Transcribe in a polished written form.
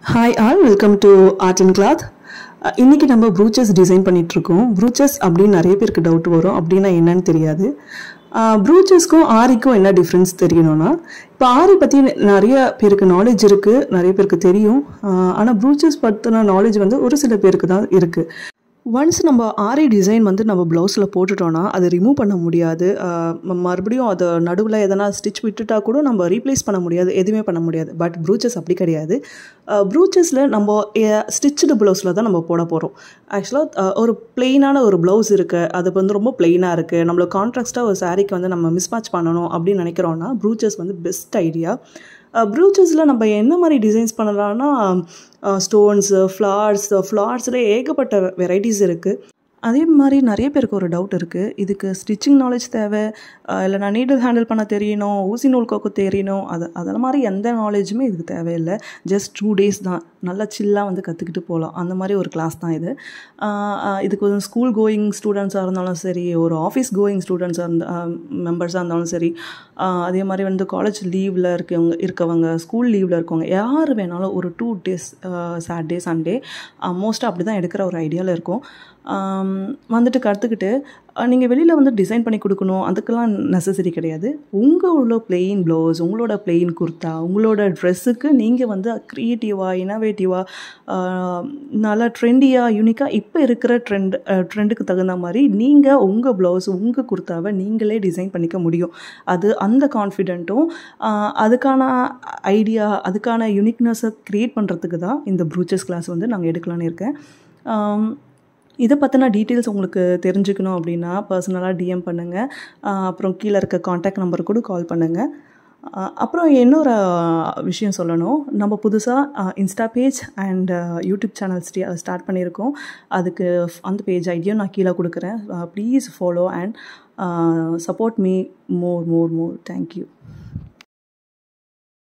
Hi all, welcome to Art and Cloth. இன்னைக்கு நம்ம ப்ரூச்சஸ் design பண்ணிட்டு இருக்கோம். ப்ரூச்சஸ் அப்படின்னு நிறைய பேருக்கு டவுட் வரும். அப்படின்னா என்னன்னு தெரியாது. ப்ரூச்சஸ்க்கும் ஆரிக்கும் என்ன டிஃப்ரென்ஸ் தெரியணும்னா, இப்போ ஆரி பற்றி நிறைய பேருக்கு நாலேஜ் இருக்குது, நிறைய பேருக்கு தெரியும். ஆனால் ப்ரூச்சஸ் பற்றின நாலேஜ் வந்து ஒரு சில பேருக்கு தான் இருக்குது. ஒன்ஸ் நம்ம ஆரி டிசைன் வந்து நம்ம ப்ளவுஸில் போட்டுட்டோன்னா அதை ரிமூவ் பண்ண முடியாது. மறுபடியும் அதை நடுவில் எதனா ஸ்டிச் விட்டுட்டா கூட நம்ம ரீப்ளேஸ் பண்ண முடியாது, எதுவுமே பண்ண முடியாது. பட் ப்ரூச்சஸ் அப்படி கிடையாது. ப்ரூச்சஸில் நம்ம ஸ்டிச்சுடு ப்ளவுஸில் தான் நம்ம போட போகிறோம். ஆக்சுவலாக ஒரு பிளெயினான ஒரு ப்ளவுஸ் இருக்குது, அது வந்து ரொம்ப பிளெயினாக இருக்குது, நம்மளுக்கு கான்ட்ராஸ்ட்டாக ஒரு சாரீக்கு வந்து நம்ம மிஸ்மேட்ச் பண்ணணும் அப்படின்னு நினைக்கிறோன்னா ப்ரூச்சஸ் வந்து பெஸ்ட் ஐடியா. ப்ரூச்சஸில் நம்ம என்ன மாதிரி டிசைன்ஸ் பண்ணலாம்னா, ஸ்டோன்ஸு, ஃப்ளார்ஸில் ஏகப்பட்ட வெரைட்டிஸ் இருக்குது. அதே மாதிரி நிறைய பேருக்கு ஒரு டவுட் இருக்குது, இதுக்கு ஸ்டிச்சிங் நாலேஜ் தேவை, இல்லை நான் நீடில் ஹேண்டில் பண்ண தெரியணும், ஊசி நூல் கோக்கு தெரியணும், அதெல்லாம் மாதிரி எந்த நாலேஜுமே இதுக்கு தேவையில்லை. ஜஸ்ட் 2 days தான், நல்லா சில்லாக வந்து கற்றுக்கிட்டு போகலாம். அந்த மாதிரி ஒரு கிளாஸ் தான் இது. இதுக்கு ஒரு ஸ்கூல் கோயிங் ஸ்டூடெண்ட்ஸாக இருந்தாலும் சரி, ஒரு ஆஃபீஸ் கோயிங் ஸ்டூடெண்ட்ஸாக மெம்பர்ஸாக இருந்தாலும் சரி, அதே மாதிரி வந்து காலேஜ் லீவில் இருக்கவங்க, ஸ்கூல் லீவில் இருக்கவங்க, யார் வேணாலும் ஒரு 2 days, சாட்டர்டே சண்டே மோஸ்ட்டாக அப்படி தான் எடுக்கிற ஒரு ஐடியாவில் இருக்கும். வந்துட்டு கற்றுக்கிட்டு நீங்கள் வெளியில் வந்து டிசைன் பண்ணி கொடுக்கணும், அதுக்கெல்லாம் நெசசரி கிடையாது. உங்களோட பிளெயின் ப்ளவுஸ், உங்களோட பிளெயின் குர்த்தா, உங்களோட ட்ரெஸ்ஸுக்கு நீங்கள் வந்து க்ரியேட்டிவாக, இனோவேட்டிவாக, நல்லா ட்ரெண்டியாக, யூனிக்காக இப்போ இருக்கிற ட்ரெண்டுக்கு தகுந்த மாதிரி நீங்கள் உங்கள் ப்ளவுஸ், உங்கள் குர்த்தாவை நீங்களே டிசைன் பண்ணிக்க முடியும். அது அந்த கான்ஃபிடென்ட்டும் அதுக்கான ஐடியா, அதுக்கான யூனிக்னஸை க்ரியேட் பண்ணுறதுக்கு தான் இந்த ப்ரூச்சஸ் கிளாஸ் வந்து நாங்கள் எடுக்கலான்னு இருக்கேன். இதை பற்றின டீட்டெயில்ஸ் உங்களுக்கு தெரிஞ்சுக்கணும் அப்படின்னா பர்சனலாக டிஎம் பண்ணுங்கள். அப்புறம் கீழே இருக்க காண்டாக்ட் நம்பர் கூட கால் பண்ணுங்கள். அப்புறம் இன்னொரு விஷயம் சொல்லணும், நம்ம புதுசாக Insta page and YouTube channel start பண்ணியிருக்கோம். அதுக்கு அந்த பேஜ் ஐடியும் நான் கீழே கொடுக்குறேன். Please follow and support me more. Thank you.